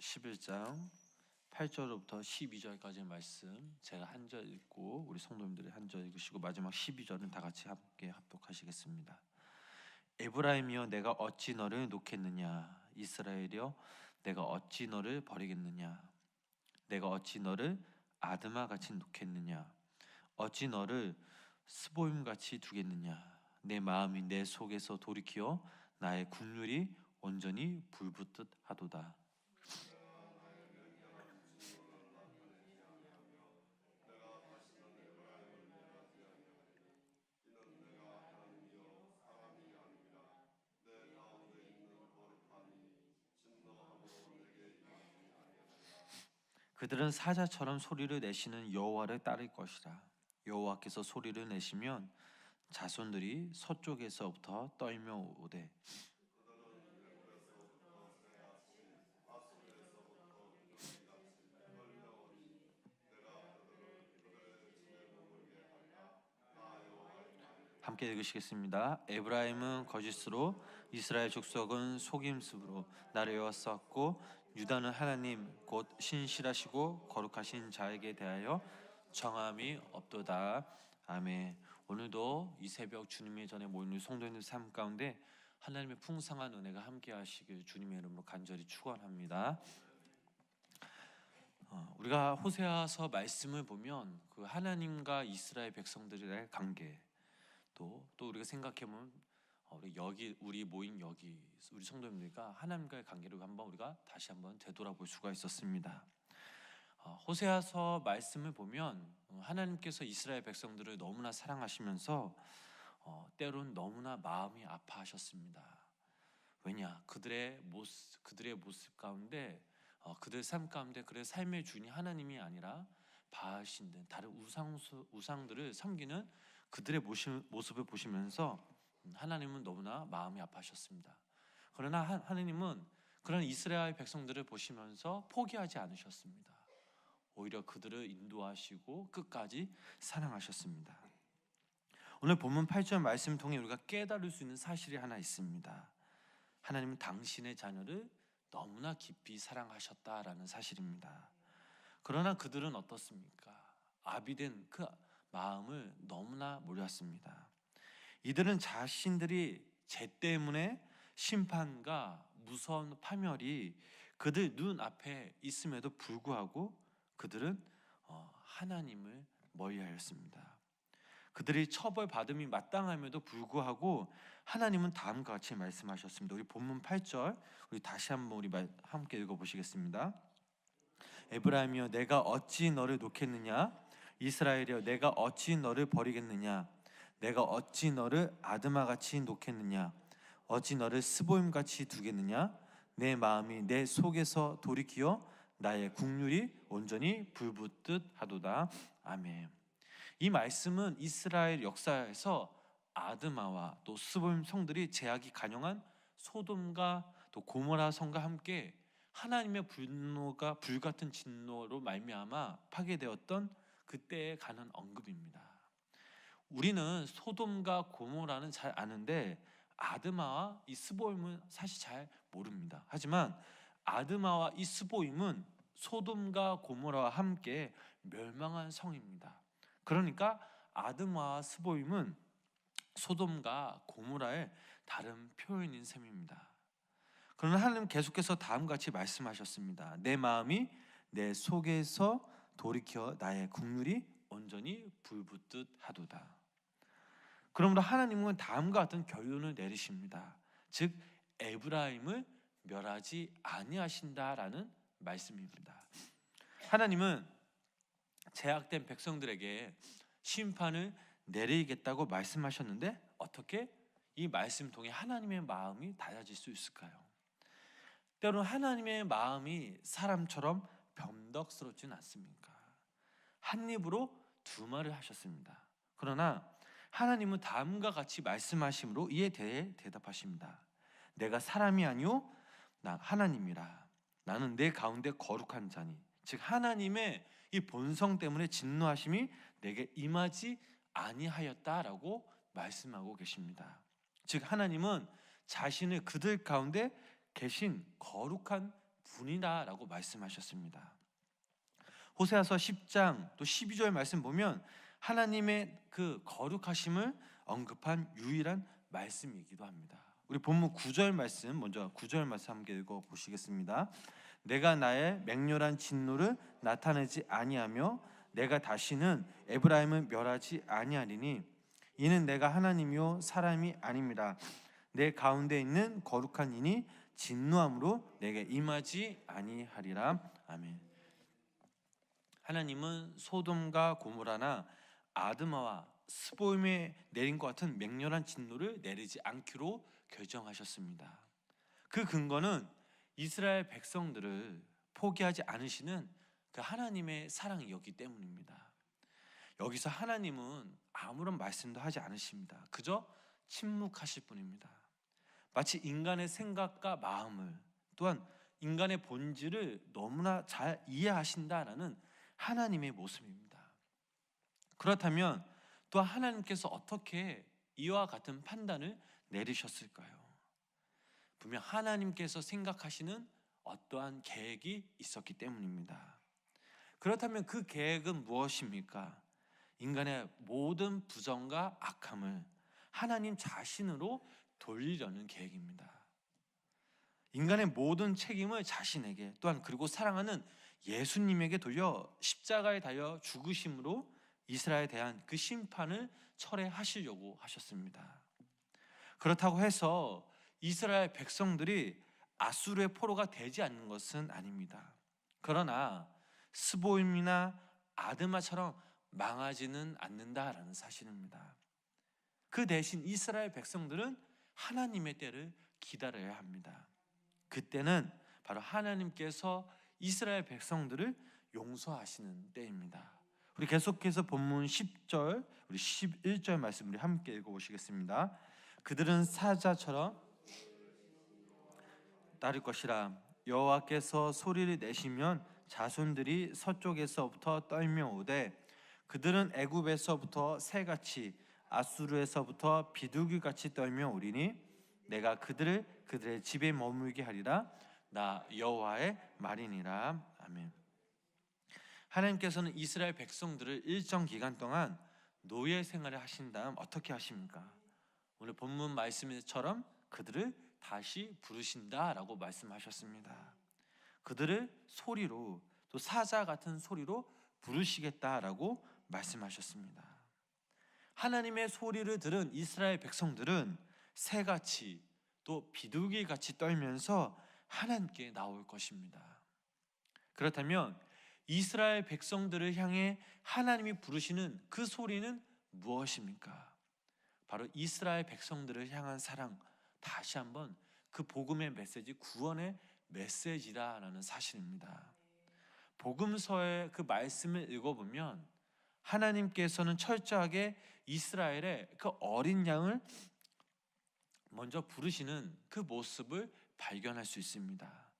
11장 8절부터 12절까지의 말씀 제가 한 절 읽고 우리 성도님들이 한 절 읽으시고 마지막 12절은 다 같이 함께 합독하시겠습니다. 에브라임이여 내가 어찌 너를 놓겠느냐, 이스라엘이여 내가 어찌 너를 버리겠느냐, 내가 어찌 너를 아드마같이 놓겠느냐, 어찌 너를 스보임같이 두겠느냐. 내 마음이 내 속에서 돌이키어 나의 국률이 온전히 불붙듯 하도다. 그들은 사자처럼 소리를 내시는 여호와를 따를 것이라. 여호와께서 소리를 내시면 자손들이 서쪽에서부터 떨며 오되 함께 읽으시겠습니다. 에브라임은 거짓으로, 이스라엘 족속은 속임수로 나를 에워쌌고, 유다는 하나님 곧 신실하시고 거룩하신 자에게 대하여 정함이 없도다. 아멘. 오늘도 이 새벽 주님의 전에 모이는 성도님들 삶 가운데 하나님의 풍성한 은혜가 함께 하시길 주님의 이름으로 간절히 축원합니다. 우리가 호세아서 말씀을 보면 그 하나님과 이스라엘 백성들의 관계, 또 우리가 생각해보면 우리 모인 여기 우리 성도님들과 하나님과의 관계를 우리가 다시 한번 되돌아볼 수가 있었습니다. 호세아서 말씀을 보면 하나님께서 이스라엘 백성들을 너무나 사랑하시면서 때로는 너무나 마음이 아파하셨습니다. 왜냐? 그들의 모습 가운데 그들 삶 가운데 그들의 삶의 주인이 하나님이 아니라 바알신 등 다른 우상들을 섬기는 그들의 모습을 보시면서 하나님은 너무나 마음이 아파하셨습니다. 그러나 하나님은 그런 이스라엘 백성들을 보시면서 포기하지 않으셨습니다. 오히려 그들을 인도하시고 끝까지 사랑하셨습니다. 오늘 본문 8절 말씀 통해 우리가 깨달을 수 있는 사실이 하나 있습니다. 하나님은 당신의 자녀를 너무나 깊이 사랑하셨다라는 사실입니다. 그러나 그들은 어떻습니까? 아비된 그 마음을 너무나 몰랐습니다. 이들은 자신들이 죄 때문에 심판과 무서운 파멸이 그들 눈앞에 있음에도 불구하고 그들은 하나님을 멀리하였습니다. 그들이 처벌받음이 마땅함에도 불구하고 하나님은 다음과 같이 말씀하셨습니다. 우리 본문 8절 우리 다시 한번 우리 함께 읽어보시겠습니다. 에브라임이여 내가 어찌 너를 놓겠느냐, 이스라엘이여 내가 어찌 너를 버리겠느냐, 내가 어찌 너를 아드마같이 놓겠느냐, 어찌 너를 스보임같이 두겠느냐. 내 마음이 내 속에서 돌이키어 나의 국률이 온전히 불붙듯 하도다. 아멘. 이 말씀은 이스라엘 역사에서 아드마와 또 스보임 성들이 제약이 간영한 소돔과 또 고모라 성과 함께 하나님의 분노가 불같은 진노로 말미암아 파괴되었던 그때에 관한 언급입니다. 우리는 소돔과 고모라는 잘 아는데 아드마와 이 스보임은 사실 잘 모릅니다. 하지만 아드마와 이 스보임은 소돔과 고모라와 함께 멸망한 성입니다. 그러니까 아드마와 스보임은 소돔과 고모라의 다른 표현인 셈입니다. 그러나 하나님 계속해서 다음과 같이 말씀하셨습니다. 내 마음이 내 속에서 돌이켜 나의 국률이 온전히 불붙듯 하도다. 그러므로 하나님은 다음과 같은 결론을 내리십니다. 즉 에브라임을 멸하지 아니하신다라는 말씀입니다. 하나님은 제약된 백성들에게 심판을 내리겠다고 말씀하셨는데 어떻게 이 말씀 통해 하나님의 마음이 달라질 수 있을까요? 때로는 하나님의 마음이 사람처럼 변덕스럽지는 않습니까? 한 입으로 두 말을 하셨습니다. 그러나 하나님은 다음과 같이 말씀하심으로 이에 대해 대답하십니다. 내가 사람이 아니오 나 하나님이라. 나는 내 가운데 거룩한 자니. 즉 하나님의 이 본성 때문에 진노하심이 내게 임하지 아니하였다라고 말씀하고 계십니다. 즉 하나님은 자신을 그들 가운데 계신 거룩한 분이다라고 말씀하셨습니다. 호세아서 10장 또 12절 말씀 보면 하나님의 그 거룩하심을 언급한 유일한 말씀이기도 합니다. 우리 본문 9절 말씀 먼저 9절 말씀 함께 읽어 보시겠습니다. 내가 나의 맹렬한 진노를 나타내지 아니하며 내가 다시는 에브라임을 멸하지 아니하리니 이는 내가 하나님이요 사람이 아닙니다. 내 가운데 있는 거룩한 이니 진노함으로 내게 임하지 아니하리라. 아멘. 하나님은 소돔과 고모라나 아드마와 스보임에 내린 것 같은 맹렬한 진노를 내리지 않기로 결정하셨습니다. 그 근거는 이스라엘 백성들을 포기하지 않으시는 그 하나님의 사랑이었기 때문입니다. 여기서 하나님은 아무런 말씀도 하지 않으십니다. 그저 침묵하실 뿐입니다. 마치 인간의 생각과 마음을 또한 인간의 본질을 너무나 잘 이해하신다라는 하나님의 모습입니다. 그렇다면 또 하나님께서 어떻게 이와 같은 판단을 내리셨을까요? 분명 하나님께서 생각하시는 어떠한 계획이 있었기 때문입니다. 그렇다면 그 계획은 무엇입니까? 인간의 모든 부정과 악함을 하나님 자신으로 돌리려는 계획입니다. 인간의 모든 책임을 자신에게 또한 그리고 사랑하는 예수님에게 돌려 십자가에 달려 죽으심으로 이스라엘에 대한 그 심판을 철회하시려고 하셨습니다. 그렇다고 해서 이스라엘 백성들이 아수르의 포로가 되지 않는 것은 아닙니다. 그러나 스보임이나 아드마처럼 망하지는 않는다라는 사실입니다. 그 대신 이스라엘 백성들은 하나님의 때를 기다려야 합니다. 그때는 바로 하나님께서 이스라엘 백성들을 용서하시는 때입니다. 우리 계속해서 본문 10절, 우리 11절 말씀 우리 함께 읽어보시겠습니다. 그들은 사자처럼 따를 것이라. 여호와께서 소리를 내시면 자손들이 서쪽에서부터 떨며 오되 그들은 애굽에서부터 새같이 아수르에서부터 비둘기같이 떨며 오리니 내가 그들의 집에 머물게 하리라. 나 여호와의 말이니라. 아멘. 하나님께서는 이스라엘 백성들을 일정 기간 동안 노예 생활을 하신 다음 어떻게 하십니까? 오늘 본문 말씀처럼 그들을 다시 부르신다라고 말씀하셨습니다. 그들을 소리로 또 사자 같은 소리로 부르시겠다라고 말씀하셨습니다. 하나님의 소리를 들은 이스라엘 백성들은 새같이 또 비둘기같이 떨면서 하나님께 나올 것입니다. 그렇다면 이스라엘 백성들을 향해 하나님이 부르시는 그 소리는 무엇입니까? 바로 이스라엘 백성들을 향한 사랑, 다시 한번 그 복음의 메시지, 구원의 메시지라는 사실입니다. 복음서의 그 말씀을 읽어보면 하나님께서는 철저하게 이스라엘의 그 어린 양을 먼저 부르시는 그 모습을 발견할 수 있습니다.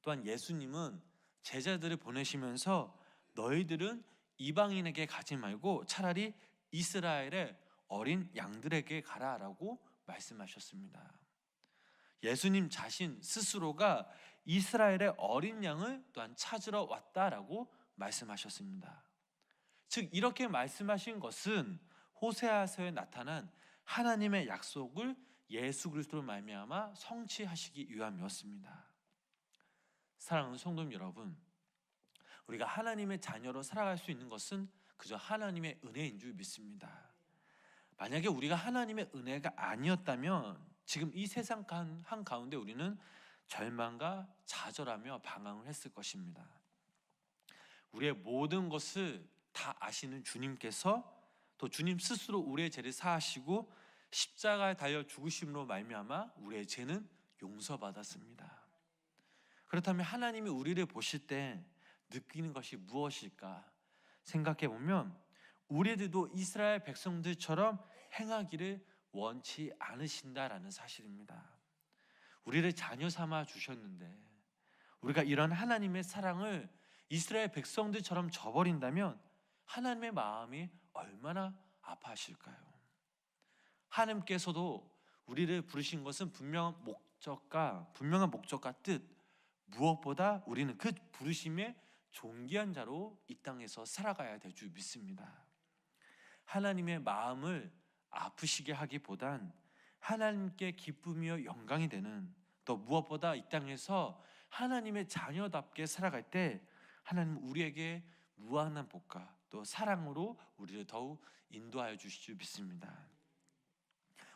또한 예수님은 제자들을 보내시면서 너희들은 이방인에게 가지 말고 차라리 이스라엘의 어린 양들에게 가라라고 말씀하셨습니다. 예수님 자신 스스로가 이스라엘의 어린 양을 또한 찾으러 왔다라고 말씀하셨습니다. 즉 이렇게 말씀하신 것은 호세아서에 나타난 하나님의 약속을 예수 그리스도로 말미암아 성취하시기 위함이었습니다. 사랑하는 성도 여러분, 우리가 하나님의 자녀로 살아갈 수 있는 것은 그저 하나님의 은혜인 줄 믿습니다. 만약에 우리가 하나님의 은혜가 아니었다면 지금 이 세상 한가운데 우리는 절망과 좌절하며 방황을 했을 것입니다. 우리의 모든 것을 다 아시는 주님께서 또 주님 스스로 우리의 죄를 사하시고 십자가에 달려 죽으심으로 말미암아 우리의 죄는 용서받았습니다. 그렇다면 하나님이 우리를 보실 때 느끼는 것이 무엇일까 생각해 보면 우리들도 이스라엘 백성들처럼 행하기를 원치 않으신다라는 사실입니다. 우리를 자녀 삼아 주셨는데 우리가 이런 하나님의 사랑을 이스라엘 백성들처럼 저버린다면 하나님의 마음이 얼마나 아파하실까요? 하나님께서도 우리를 부르신 것은 분명한 목적과 뜻, 무엇보다 우리는 그 부르심에 존귀한 자로 이 땅에서 살아가야 될 줄 믿습니다. 하나님의 마음을 아프시게 하기보단 하나님께 기쁨이요 영광이 되는, 또 무엇보다 이 땅에서 하나님의 자녀답게 살아갈 때 하나님 우리에게 무한한 복과 또 사랑으로 우리를 더욱 인도하여 주실 줄 믿습니다.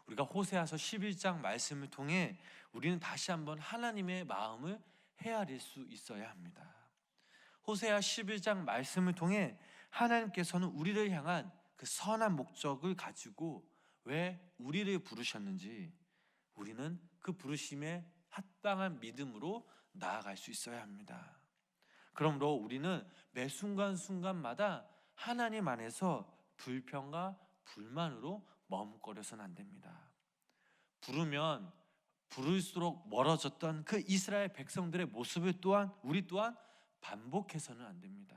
우리가 호세아서 11장 말씀을 통해 우리는 다시 한번 하나님의 마음을 헤아릴 수 있어야 합니다. 호세아 11장 말씀을 통해 하나님께서는 우리를 향한 그 선한 목적을 가지고 왜 우리를 부르셨는지 우리는 그 부르심에 합당한 믿음으로 나아갈 수 있어야 합니다. 그러므로 우리는 매 순간순간마다 하나님 안에서 불평과 불만으로 머뭇거려서는 안 됩니다. 부르면 부를수록 멀어졌던 그 이스라엘 백성들의 모습을 또한 우리 또한 반복해서는 안 됩니다.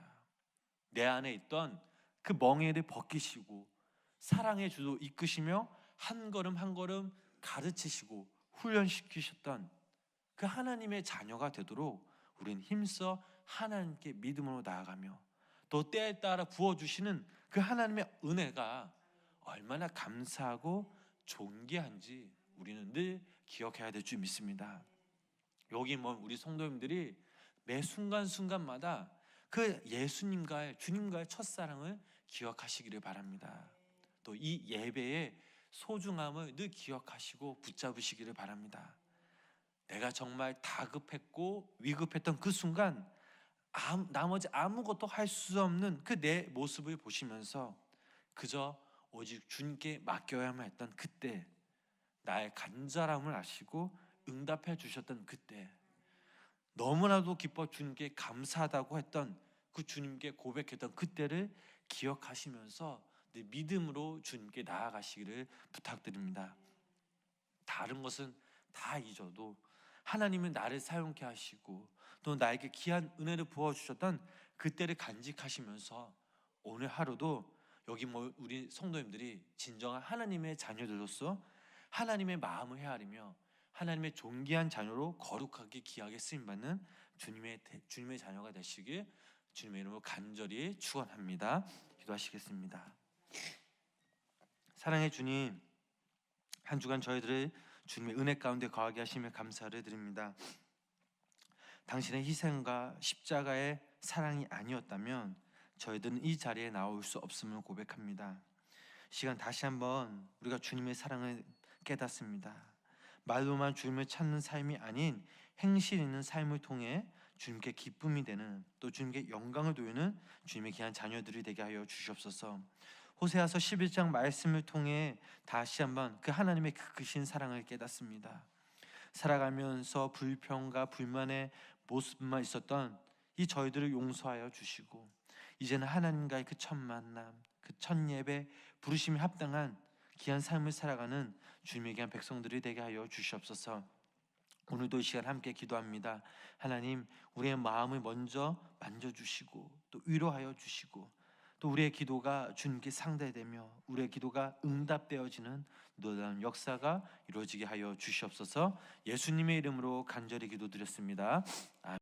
내 안에 있던 그 멍에를 벗기시고 사랑의 주도 이끄시며 한 걸음 한 걸음 가르치시고 훈련시키셨던 그 하나님의 자녀가 되도록 우리는 힘써 하나님께 믿음으로 나아가며 또 때에 따라 부어주시는 그 하나님의 은혜가 얼마나 감사하고 존귀한지 우리는 늘 기억해야 될 줄 믿습니다. 여기 우리 성도님들이 매 순간순간마다 그 예수님과의 주님과의 첫사랑을 기억하시기를 바랍니다. 또 이 예배의 소중함을 늘 기억하시고 붙잡으시기를 바랍니다. 내가 정말 다급했고 위급했던 그 순간 나머지 아무것도 할 수 없는 그 내 모습을 보시면서 그저 오직 주님께 맡겨야만 했던 그때, 나의 간절함을 아시고 응답해 주셨던 그때, 너무나도 기뻐 주님께 감사하다고 했던 그 주님께 고백했던 그때를 기억하시면서 내 믿음으로 주님께 나아가시기를 부탁드립니다. 다른 것은 다 잊어도 하나님은 나를 사용케 하시고 또 나에게 귀한 은혜를 부어주셨던 그때를 간직하시면서 오늘 하루도 여기 우리 성도님들이 진정한 하나님의 자녀들로서 하나님의 마음을 헤아리며 하나님의 존귀한 자녀로 거룩하게 귀하게 쓰임받는 주님의 자녀가 되시길 주님의 이름으로 간절히 축원합니다. 기도하시겠습니다. 사랑의 주님, 한 주간 저희들을 주님의 은혜 가운데 거하게 하시며 감사를 드립니다. 당신의 희생과 십자가의 사랑이 아니었다면 저희들은 이 자리에 나올 수 없음을 고백합니다. 시간 다시 한번 우리가 주님의 사랑을 깨닫습니다. 말로만 주님을 찾는 삶이 아닌 행실 있는 삶을 통해 주님께 기쁨이 되는, 또 주님께 영광을 돌리는 주님의 귀한 자녀들이 되게 하여 주시옵소서. 호세아서 11장 말씀을 통해 다시 한번 그 하나님의 그 크신 사랑을 깨닫습니다. 살아가면서 불평과 불만의 모습만 있었던 이 저희들을 용서하여 주시고 이제는 하나님과의 그 첫 만남, 그 첫 예배, 부르심에 합당한 귀한 삶을 살아가는 주님의 귀한 백성들이 되게 하여 주시옵소서. 오늘도 이 시간 함께 기도합니다. 하나님, 우리의 마음을 먼저 만져주시고 또 위로하여 주시고 또 우리의 기도가 주님께 상달되며 우리의 기도가 응답되어지는 놀라운 역사가 이루어지게 하여 주시옵소서. 예수님의 이름으로 간절히 기도드렸습니다. 아멘.